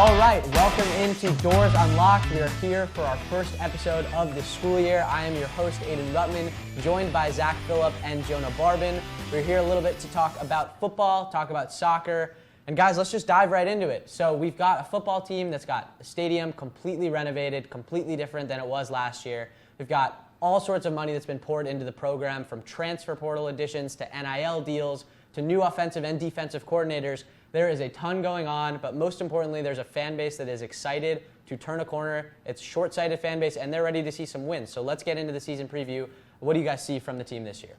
All right, welcome into Doors Unlocked. We are here for our first episode of the school year. I am your host, Aiden Rutman, joined by Zach Phillip and Jonah Barbin. We're here a little bit to talk about football, talk about soccer, and guys, let's just dive right into it. So we've got a football team that's got a stadium completely renovated, completely different than it was last year. We've got all sorts of money that's been poured into the program, from transfer portal additions to NIL deals to new offensive and defensive coordinators. There is a ton going on, but most importantly, there's a fan base that is excited to turn a corner. It's a short-sighted fan base, and they're ready to see some wins. So let's get into the season preview. What do you guys see from the team this year?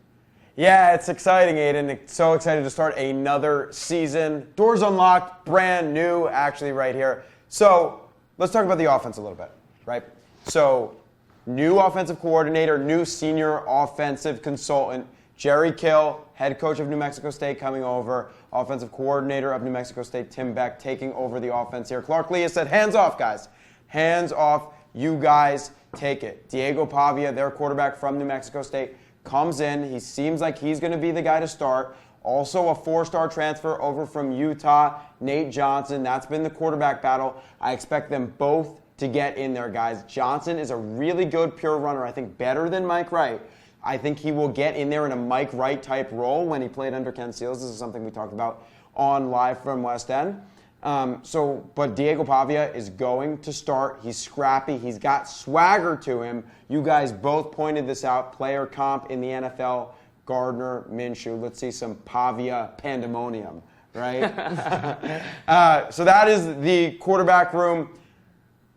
Yeah, it's exciting, Aiden. So excited to start another season. Doors Unlocked, brand new, actually, right here. So let's talk about the offense a little bit, right? So new offensive coordinator, new senior offensive consultant, Jerry Kill, head coach of New Mexico State, coming over. Offensive coordinator of New Mexico State, Tim Beck, taking over the offense here. Clark Lee has said, hands off, guys. Hands off. You guys take it. Diego Pavia, their quarterback from New Mexico State, comes in. He seems like he's going to be the guy to start. Also a four-star transfer over from Utah, Nate Johnson. That's been the quarterback battle. I expect them both to get in there, guys. Johnson is a really good pure runner. I think better than Mike Wright. I think he will get in there in a Mike Wright type role when he played under Ken Seals. This is something we talked about on Live from West End. But Diego Pavia is going to start. He's scrappy. He's got swagger to him. You guys both pointed this out. Player comp in the NFL, Gardner Minshew. Let's see some Pavia pandemonium, right? So that is the quarterback room.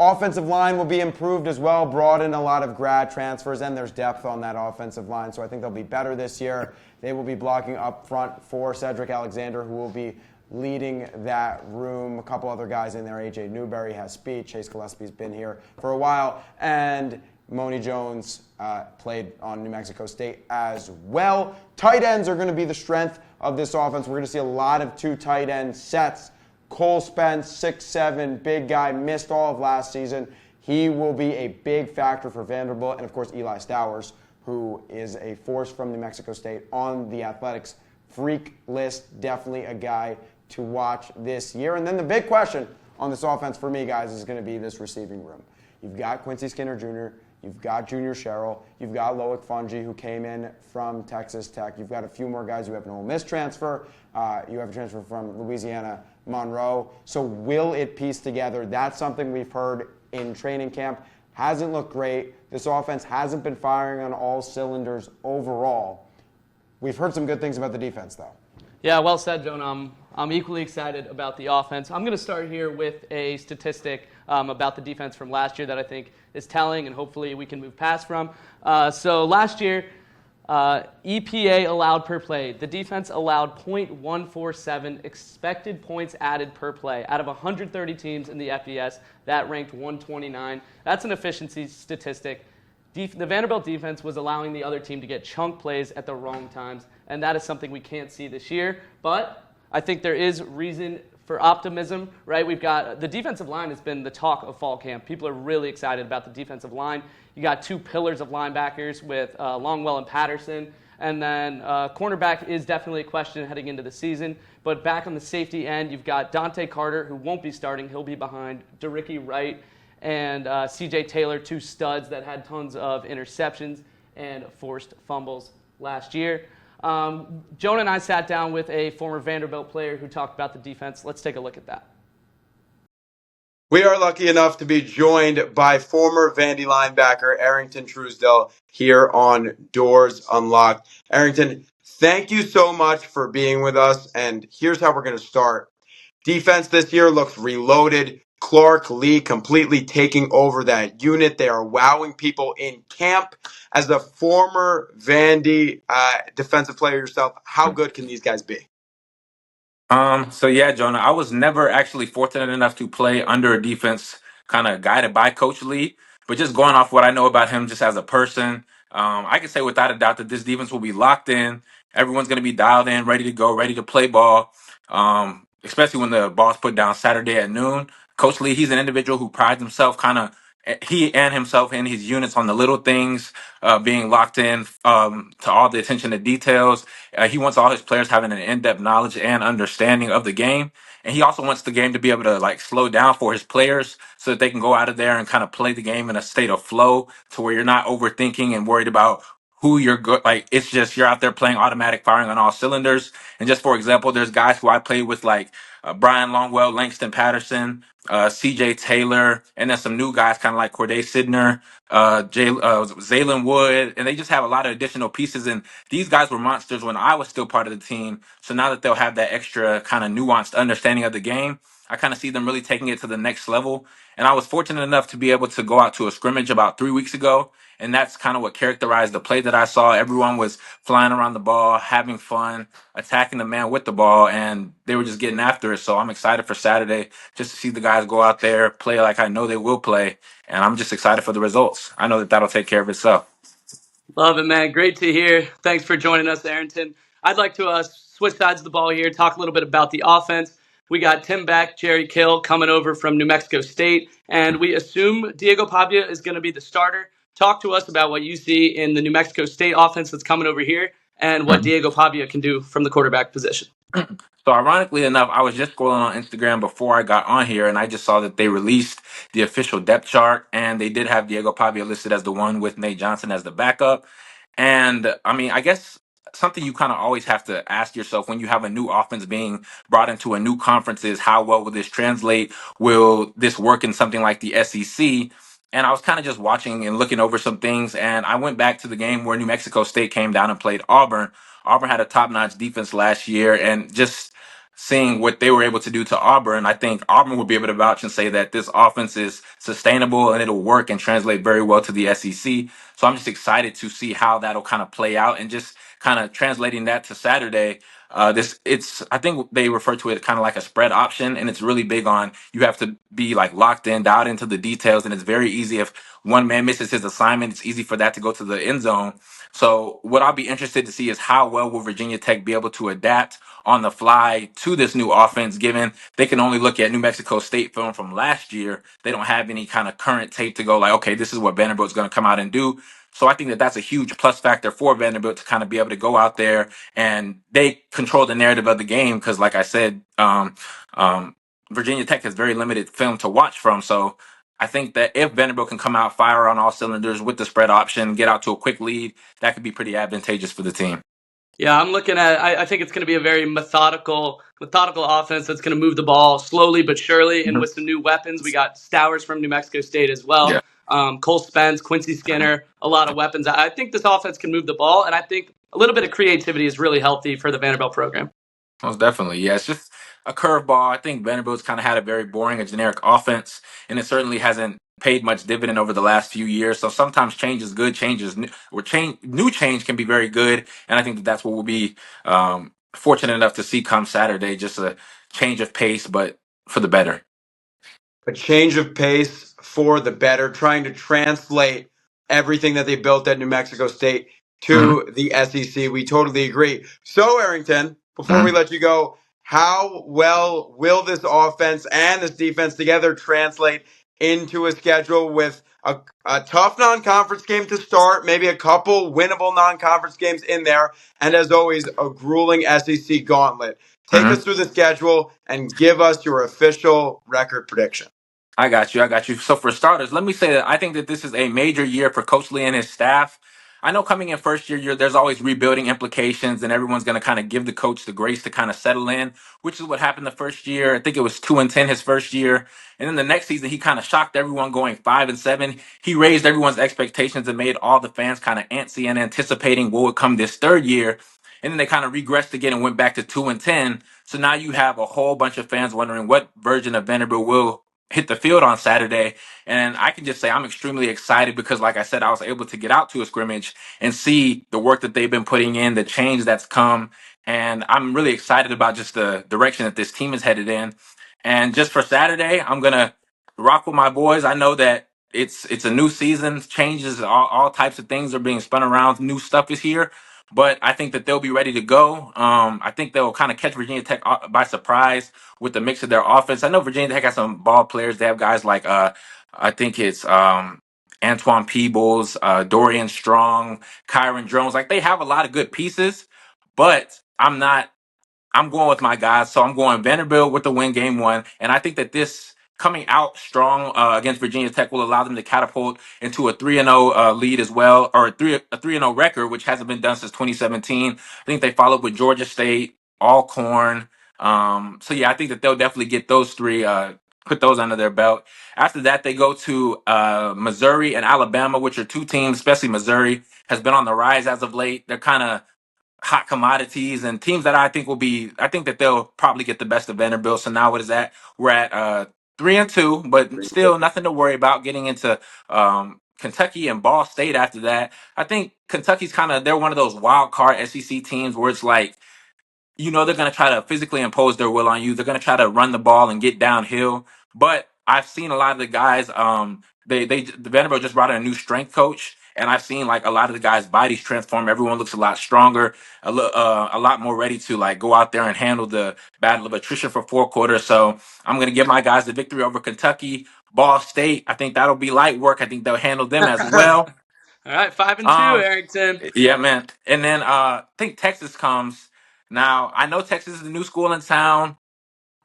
Offensive line will be improved as well, brought in a lot of grad transfers, and there's depth on that offensive line, so I think they'll be better this year. They will be blocking up front for Cedric Alexander, who will be leading that room. A couple other guys in there. A.J. Newberry has speed. Chase Gillespie's been here for a while, and Moni Jones played on New Mexico State as well. Tight ends are going to be the strength of this offense. We're going to see a lot of two tight end sets. Cole Spence, 6'7", big guy, missed all of last season. He will be a big factor for Vanderbilt. And, of course, Eli Stowers, who is a force from New Mexico State on the athletics freak list. Definitely a guy to watch this year. And then the big question on this offense for me, guys, is going to be this receiving room. You've got Quincy Skinner Jr., you've got Junior Sherrill, you've got Loic Fungi, who came in from Texas Tech. You've got a few more guys. You have an Ole Miss transfer. You have a transfer from Louisiana Monroe. So will it piece together? That's something we've heard in training camp. Hasn't looked great. This offense hasn't been firing on all cylinders overall. We've heard some good things about the defense, though. Yeah, well said, Jonah. I'm equally excited about the offense. I'm going to start here with a statistic about the defense from last year that I think is telling, and hopefully we can move past from. So last year, EPA allowed per play. The defense allowed .147 expected points added per play. Out of 130 teams in the FBS, that ranked 129. That's an efficiency statistic. The Vanderbilt defense was allowing the other team to get chunk plays at the wrong times, and that is something we can't see this year. But I think there is reason for optimism, right? We've got the defensive line has been the talk of fall camp. People are really excited about the defensive line. You got two pillars of linebackers with Longwell and Patterson. And then cornerback is definitely a question heading into the season. But back on the safety end, you've got Dante Carter, who won't be starting. He'll be behind DeRicky Wright and C.J. Taylor, two studs that had tons of interceptions and forced fumbles last year. Jonah and I sat down with a former Vanderbilt player who talked about the defense. Let's take a look at that. We are lucky enough to be joined by former Vandy linebacker Arrington Truesdell here on Doors Unlocked. Arrington, thank you so much for being with us, and here's how we're going to start. Defense this year looks reloaded. Clark Lee completely taking over that unit. They are wowing people in camp. As a former Vandy defensive player yourself, how good can these guys be? So yeah, Jonah, I was never actually fortunate enough to play under a defense kind of guided by Coach Lee, but just going off what I know about him just as a person, I can say without a doubt that this defense will be locked in. Everyone's going to be dialed in, ready to go, ready to play ball, especially when the ball's put down Saturday at noon. Coach Lee, he's an individual who prides himself kind of he and himself and his units on the little things, being locked in to all the attention to details. He wants all his players having an in-depth knowledge and understanding of the game. And he also wants the game to be able to like slow down for his players so that they can go out of there and kind of play the game in a state of flow to where you're not overthinking and worried about who you're good. Like it's just you're out there playing automatic, firing on all cylinders. And just for example, there's guys who I played with like Brian Longwell, Langston Patterson, C.J. Taylor, and then some new guys kind of like Corday Sidner, Zaylen Wood, and they just have a lot of additional pieces. And these guys were monsters when I was still part of the team. So now that they'll have that extra kind of nuanced understanding of the game, I kind of see them really taking it to the next level. And I was fortunate enough to be able to go out to a scrimmage about 3 weeks ago. And that's kind of what characterized the play that I saw. Everyone was flying around the ball, having fun, attacking the man with the ball, and they were just getting after it. So I'm excited for Saturday just to see the guys go out there, play like I know they will play. And I'm just excited for the results. I know that that'll take care of itself. Love it, man. Great to hear. Thanks for joining us, Arrington. I'd like to switch sides of the ball here, talk a little bit about the offense. We got Tim Beck, Jerry Kill coming over from New Mexico State, and we assume Diego Pavia is going to be the starter. Talk to us about what you see in the New Mexico State offense that's coming over here and what Diego Pavia can do from the quarterback position. So ironically enough, I was just scrolling on Instagram before I got on here, and I just saw that they released the official depth chart, and they did have Diego Pavia listed as the one with Nate Johnson as the backup. And I mean, I guess something you kind of always have to ask yourself when you have a new offense being brought into a new conference is how well will this translate? Will this work in something like the SEC? And I was kind of just watching and looking over some things, and I went back to the game where New Mexico State came down and played Auburn. Auburn had a top-notch defense last year, and just seeing what they were able to do to Auburn, I think Auburn will be able to vouch and say that this offense is sustainable and it'll work and translate very well to the SEC. So I'm just excited to see how that'll kind of play out and just kind of translating that to Saturday. I think they refer to it kind of like a spread option, and it's really big on you have to be like locked in, dialed into the details, and it's very easy if one man misses his assignment, it's easy for that to go to the end zone. So what I'll be interested to see is how well will Virginia Tech be able to adapt on the fly to this new offense, given they can only look at New Mexico State film from last year. They don't have any kind of current tape to go like, okay, this is what Vanderbilt's going to come out and do. So I think that that's a huge plus factor for Vanderbilt to kind of be able to go out there and they control the narrative of the game because, like I said, Virginia Tech has very limited film to watch from. So I think that if Vanderbilt can come out fire on all cylinders with the spread option, get out to a quick lead, that could be pretty advantageous for the team. Yeah, I'm looking at. I think it's going to be a very methodical offense that's going to move the ball slowly but surely, and with some new weapons. We got Stowers from New Mexico State as well. Yeah. Cole Spence, Quincy Skinner, a lot of weapons. I think this offense can move the ball, and I think a little bit of creativity is really healthy for the Vanderbilt program. Most definitely. Yeah, it's just a curveball. I think Vanderbilt's kind of had a very boring and generic offense, and it certainly hasn't paid much dividend over the last few years. So sometimes change is good. New change can be very good, and I think that that's what we'll be fortunate enough to see come Saturday. Just a change of pace, but for the better. A change of pace for the better, trying to translate everything that they built at New Mexico State to the SEC. We totally agree. So, Arrington, before we let you go, how well will this offense and this defense together translate into a schedule with a tough non-conference game to start, maybe a couple winnable non-conference games in there, and as always, a grueling SEC gauntlet? Take us through the schedule and give us your official record prediction. I got you. I got you. So for starters, let me say that I think that this is a major year for Coach Lee and his staff. I know coming in first year, there's always rebuilding implications, and everyone's going to kind of give the coach the grace to kind of settle in, which is what happened the first year. I think it was 2-10 his first year, and then the next season he kind of shocked everyone, going 5-7. He raised everyone's expectations and made all the fans kind of antsy and anticipating what would come this third year. And then they kind of regressed again and went back to 2-10. So now you have a whole bunch of fans wondering what version of Vanderbilt will hit the field on Saturday. And I can just say I'm extremely excited because, like I said, I was able to get out to a scrimmage and see the work that they've been putting in, the change that's come. And I'm really excited about just the direction that this team is headed in. And just for Saturday, I'm going to rock with my boys. I know that it's a new season, changes, all types of things are being spun around, new stuff is here. But I think that they'll be ready to go. I think they'll kind of catch Virginia Tech by surprise with the mix of their offense. I know Virginia Tech has some ball players. They have guys like I think it's Antoine Peebles, Dorian Strong, Kyron Jones. Like they have a lot of good pieces, but I'm going with my guys. So I'm going Vanderbilt with the win game one. And I think that this coming out strong against Virginia Tech will allow them to catapult into a 3-0 lead as well, or a 3-0 record, which hasn't been done since 2017. I think they followed with Georgia State, Alcorn. So yeah, I think that they'll definitely get those three, put those under their belt. After that, they go to Missouri and Alabama, which are two teams, especially Missouri, has been on the rise as of late. They're kind of hot commodities and teams that I think that they'll probably get the best of Vanderbilt. So now what is that? We're at 3-2, but still nothing to worry about getting into Kentucky and Ball State after that. I think Kentucky's they're one of those wild card SEC teams where it's like, they're going to try to physically impose their will on you. They're going to try to run the ball and get downhill. But I've seen a lot of the guys. The Vanderbilt just brought in a new strength coach, and I've seen like a lot of the guys' bodies transform. Everyone looks a lot stronger, a lot more ready to like go out there and handle the battle of attrition for 4 quarters. So I'm going to give my guys the victory over Kentucky. Ball State, I think that'll be light work. I think they'll handle them as well. All right, 5-2, Um, Arrington. yeah, man. And then I think Texas comes. Now, I know Texas is the new school in town,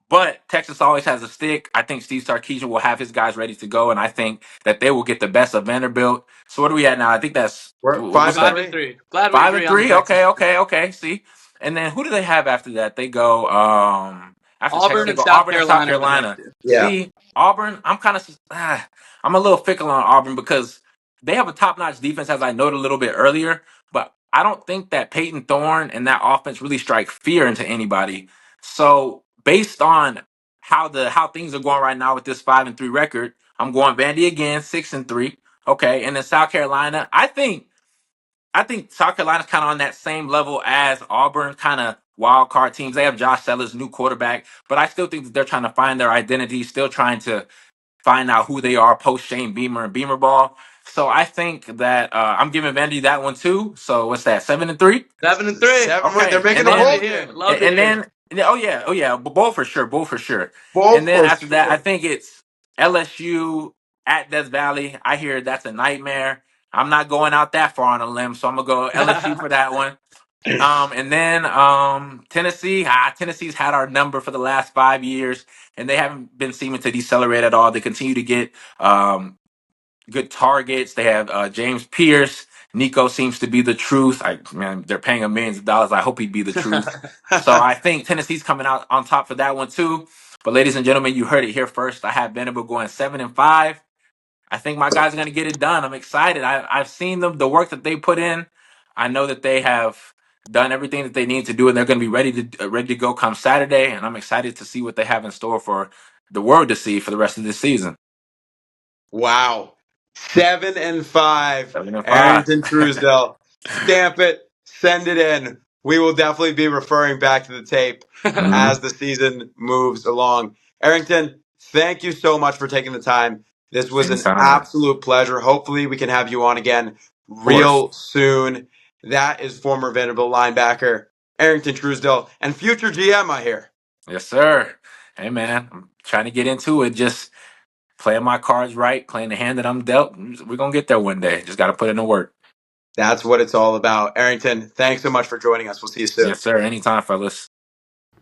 but Texas always has a stick. I think Steve Sarkisian will have his guys ready to go, and I think that they will get the best of Vanderbilt. So what are we at now? I think that's We're what's five and that? 3. 5-3. Glad we Five agree and on the three. Texas. Okay. See, and then who do they have after that? They go after Texas. Auburn They and go South Auburn and South Carolina for the next Carolina. year. Yeah. See, Auburn. I'm a little fickle on Auburn because they have a top-notch defense, as I noted a little bit earlier. But I don't think that Peyton Thorne and that offense really strike fear into anybody. So based on how things are going right now with this 5-3 record, I'm going Vandy again, 6-3. Okay, and then South Carolina. I think South Carolina's kind of on that same level as Auburn, kind of wild card teams. They have Josh Sellers, new quarterback, but I still think that they're trying to find their identity, still trying to find out who they are post Shane Beamer and Beamer ball. So I think that I'm giving Vandy that one too. So what's that? 7-3. 7-3. Wait, they're Okay, making and a Love then to bowl hear. game. Love to and hear. then oh yeah, both for sure, both for sure. And Both then for after that, I sure. think it's LSU at Death Valley. I hear that's a nightmare. I'm not going out that far on a limb, so I'm gonna go LSU for that one. And then Tennessee. Tennessee's had our number for the last 5 years, and they haven't been seeming to decelerate at all. They continue to get good targets. They have James Pierce. Nico seems to be the truth. Man, they're paying him millions of dollars. I hope he'd be the truth. So I think Tennessee's coming out on top for that one too. But ladies and gentlemen, you heard it here first. I have Vanderbilt going 7-5. I think my guys are going to get it done. I'm excited. I've seen them, the work that they put in. I know that they have done everything that they need to do, and they're going to be ready to go come Saturday. And I'm excited to see what they have in store for the world to see for the rest of this season. Wow. 7-5. 7-5. Arrington Truesdell. Stamp it. Send it in. We will definitely be referring back to the tape Mhm. as the season moves along. Arrington, thank you so much for taking the time. This was an Anytime. absolute pleasure. Hopefully, we can have you on again Of course. real soon. That is former Vanderbilt linebacker Arrington Truesdell and future GM, I hear. Yes, sir. Hey, man, I'm trying to get into it. Just playing my cards right, playing the hand that I'm dealt. We're going to get there one day. Just got to put in the work. That's what it's all about. Arrington, thanks so much for joining us. We'll see you soon. Yes, sir. Anytime, fellas.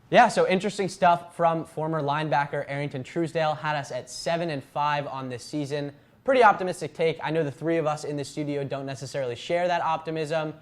Yeah, so interesting stuff from former linebacker Arrington Truesdale. Had us at 7-5 on this season. Pretty optimistic take. I know the three of us in the studio don't necessarily share that optimism.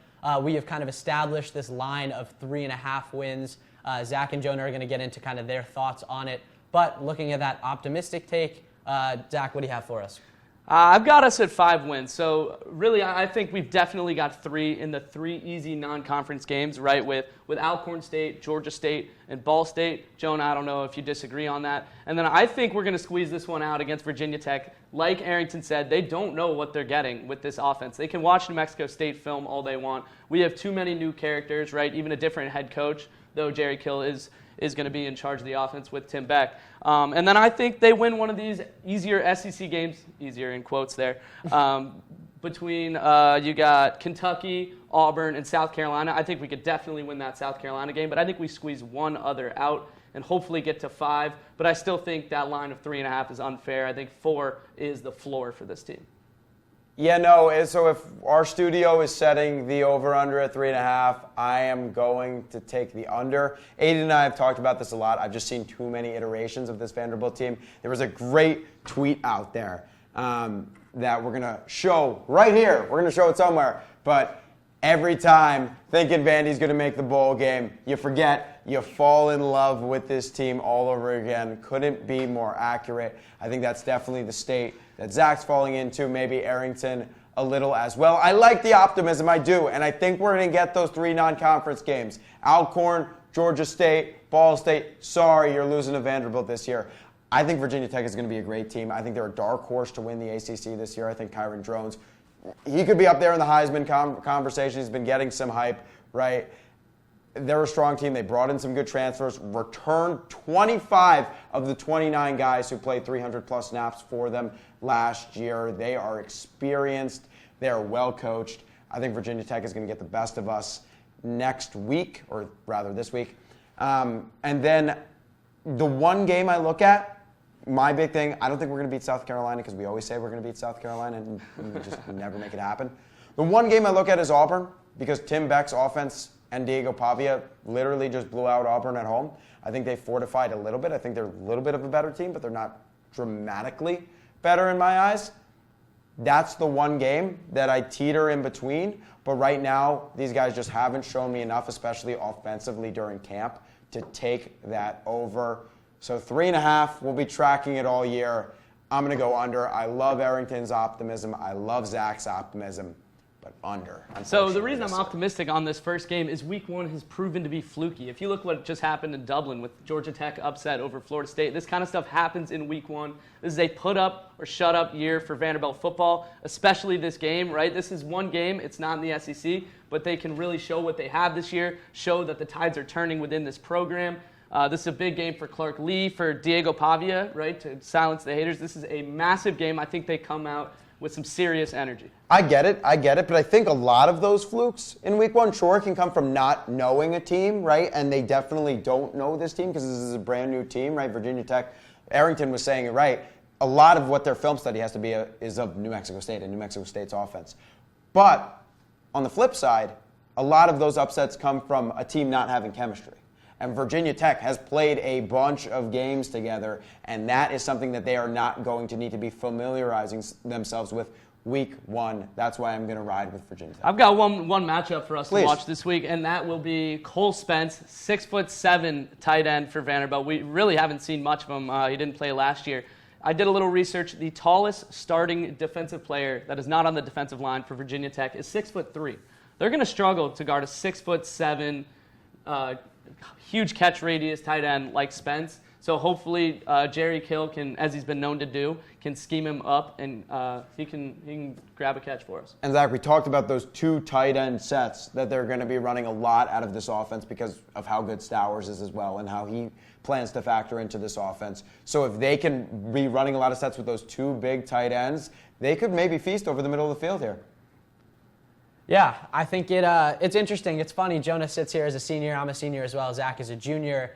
We have kind of established this line of 3.5 wins. Zach and Jonah are going to get into kind of their thoughts on it. But looking at that optimistic take, Zach, what do you have for us? I've got us at 5 wins. So really, I think we've definitely got 3 in the 3 easy non-conference games, right, with Alcorn State, Georgia State, and Ball State. Jonah, I don't know if you disagree on that. And then I think we're going to squeeze this one out against Virginia Tech. Like Arrington said, they don't know what they're getting with this offense. They can watch New Mexico State film all they want. We have too many new characters, right, even a different head coach, though Jerry Kill is going to be in charge of the offense with Tim Beck. And then I think they win one of these easier SEC games, easier in quotes there. But between you got Kentucky, Auburn, and South Carolina. I think we could definitely win that South Carolina game, but I think we squeeze one other out and hopefully get to 5. But I still think that line of 3.5 is unfair. I think 4 is the floor for this team. Yeah, no, so if our studio is setting the over-under at 3.5, I am going to take the under. Aiden and I have talked about this a lot. I've just seen too many iterations of this Vanderbilt team. There was a great tweet out there that we're going to show right here. We're going to show it somewhere. But every time thinking Vandy's going to make the bowl game, you forget, you fall in love with this team all over again. Couldn't be more accurate. I think that's definitely the state that Zach's falling into, maybe Arrington a little as well. I like the optimism, I do, and I think we're going to get those 3 non-conference games. Alcorn, Georgia State, Ball State. Sorry, you're losing to Vanderbilt this year. I think Virginia Tech is going to be a great team. I think they're a dark horse to win the ACC this year. I think Kyron Drones, he could be up there in the Heisman conversation. He's been getting some hype, right? They're a strong team. They brought in some good transfers, returned 25 of the 29 guys who played 300-plus snaps for them last year. They are experienced. They are well-coached. I think Virginia Tech is going to get the best of us next week, or rather this week. And then the one game I look at, my big thing, I don't think we're going to beat South Carolina because we always say we're going to beat South Carolina and we just never make it happen. The one game I look at is Auburn because Tim Beck's offense and Diego Pavia literally just blew out Auburn at home. I think they fortified a little bit. I think they're a little bit of a better team, but they're not dramatically better in my eyes. That's the one game that I teeter in between. But right now, these guys just haven't shown me enough, especially offensively during camp, to take that over. So 3.5, we'll be tracking it all year. I'm going to go under. I love Arrington's optimism. I love Zach's optimism. But under. So the reason I'm optimistic on this first game is week 1 has proven to be fluky. If you look what just happened in Dublin with Georgia Tech upset over Florida State, this kind of stuff happens in week 1. This is a put up or shut up year for Vanderbilt football, especially this game, right? This is one game. It's not in the SEC, but they can really show what they have this year, show that the tides are turning within this program. This is a big game for Clark Lee, for Diego Pavia, right, to silence the haters. This is a massive game. I think they come out with some serious energy. I get it, but I think a lot of those flukes in week 1, sure, can come from not knowing a team, right? And they definitely don't know this team because this is a brand new team, right? Virginia Tech, Arrington was saying it right. A lot of what their film study has to be is of New Mexico State and New Mexico State's offense. But on the flip side, a lot of those upsets come from a team not having chemistry. And Virginia Tech has played a bunch of games together, and that is something that they are not going to need to be familiarizing themselves with week 1. That's why I'm going to ride with Virginia Tech. I've got one matchup for us Please. to watch this week, and that will be Cole Spence, 6'7" tight end for Vanderbilt. We really haven't seen much of him. He didn't play last year. I did a little research. The tallest starting defensive player that is not on the defensive line for Virginia Tech is 6'3". They're going to struggle to guard a 6'7", huge catch radius tight end like Spence. So hopefully Jerry Kill can, as he's been known to do, can scheme him up and he can grab a catch for us. And Zach, we talked about those 2 tight end sets that they're going to be running a lot out of this offense because of how good Stowers is as well and how he plans to factor into this offense. So if they can be running a lot of sets with those 2 big tight ends, they could maybe feast over the middle of the field here. Yeah, I think it's interesting. It's funny. Jonah sits here as a senior. I'm a senior as well. Zach is a junior.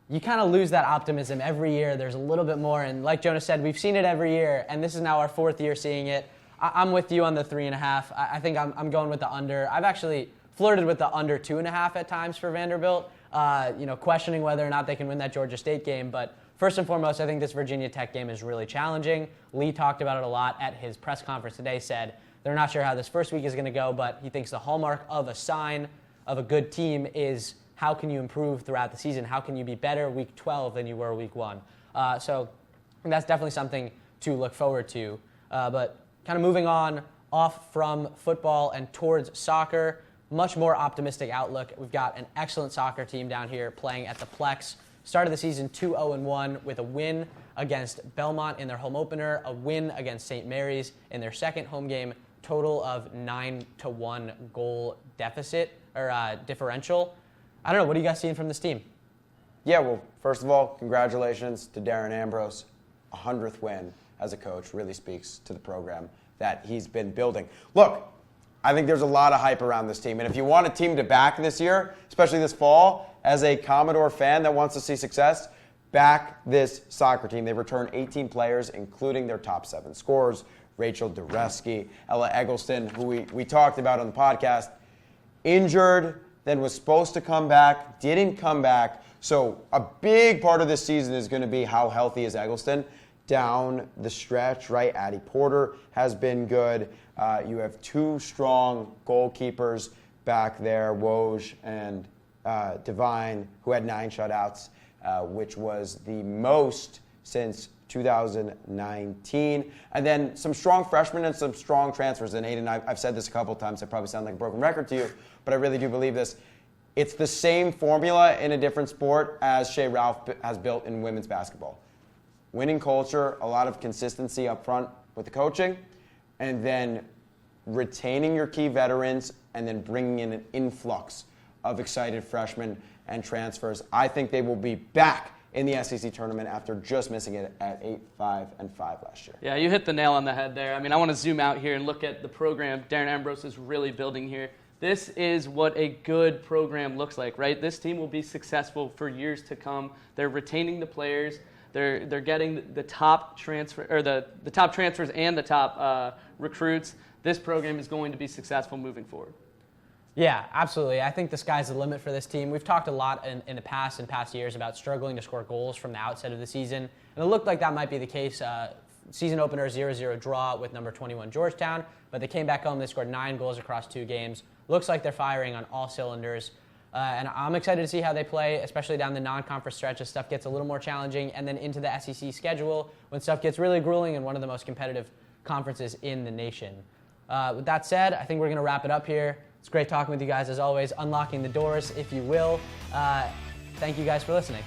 You kind of lose that optimism every year. There's a little bit more. And like Jonah said, we've seen it every year. And this is now our 4th year seeing it. I'm with you on the 3.5. I think I'm going with the under. I've actually flirted with the under 2.5 at times for Vanderbilt, questioning whether or not they can win that Georgia State game. But first and foremost, I think this Virginia Tech game is really challenging. Lee talked about it a lot at his press conference today, said they're not sure how this first week is going to go, but he thinks the hallmark of a sign of a good team is how can you improve throughout the season? How can you be better week 12 than you were week 1? So that's definitely something to look forward to. But kind of moving on off from football and towards soccer, much more optimistic outlook. We've got an excellent soccer team down here playing at the Plex. Started the season 2-0-1 with a win against Belmont in their home opener, a win against St. Mary's in their second home game, total of 9-1 goal deficit or differential. I don't know. What are you guys seeing from this team? Yeah, well, first of all, congratulations to Darren Ambrose. 100th win as a coach really speaks to the program that he's been building. Look, I think there's a lot of hype around this team. And if you want a team to back this year, especially this fall, as a Commodore fan that wants to see success, back this soccer team. They returned 18 players, including their top 7 scorers, Rachel Doreski, Ella Eggleston, who we talked about on the podcast, injured, then was supposed to come back, didn't come back. So a big part of this season is going to be how healthy is Eggleston down the stretch, right? Addie Porter has been good. You have 2 strong goalkeepers back there, Woj and Divine, who had 9 shutouts, which was the most since 2019. And then some strong freshmen and some strong transfers. And Aiden, I've said this a couple times. I probably sound like a broken record to you, but I really do believe this. It's the same formula in a different sport as Shea Ralph has built in women's basketball. Winning culture, a lot of consistency up front with the coaching, and then retaining your key veterans and then bringing in an influx of excited freshmen and transfers. I think they will be back in the SEC tournament after just missing it at 8-5-5 last year. Yeah, you hit the nail on the head there. I mean, I want to zoom out here and look at the program Darren Ambrose is really building here. This is what a good program looks like, right? This team will be successful for years to come. They're retaining the players. They're getting the top transfer or the top transfers and the top recruits. This program is going to be successful moving forward. Yeah, absolutely. I think the sky's the limit for this team. We've talked a lot in past years about struggling to score goals from the outset of the season, and it looked like that might be the case. Season opener 0-0 draw with number 21 Georgetown, but they came back home. They scored 9 goals across 2 games. Looks like they're firing on all cylinders. And I'm excited to see how they play, especially down the non-conference stretch as stuff gets a little more challenging, and then into the SEC schedule when stuff gets really grueling and one of the most competitive conferences in the nation. With that said, I think we're going to wrap it up here. It's great talking with you guys as always, unlocking the doors, if you will. Thank you guys for listening.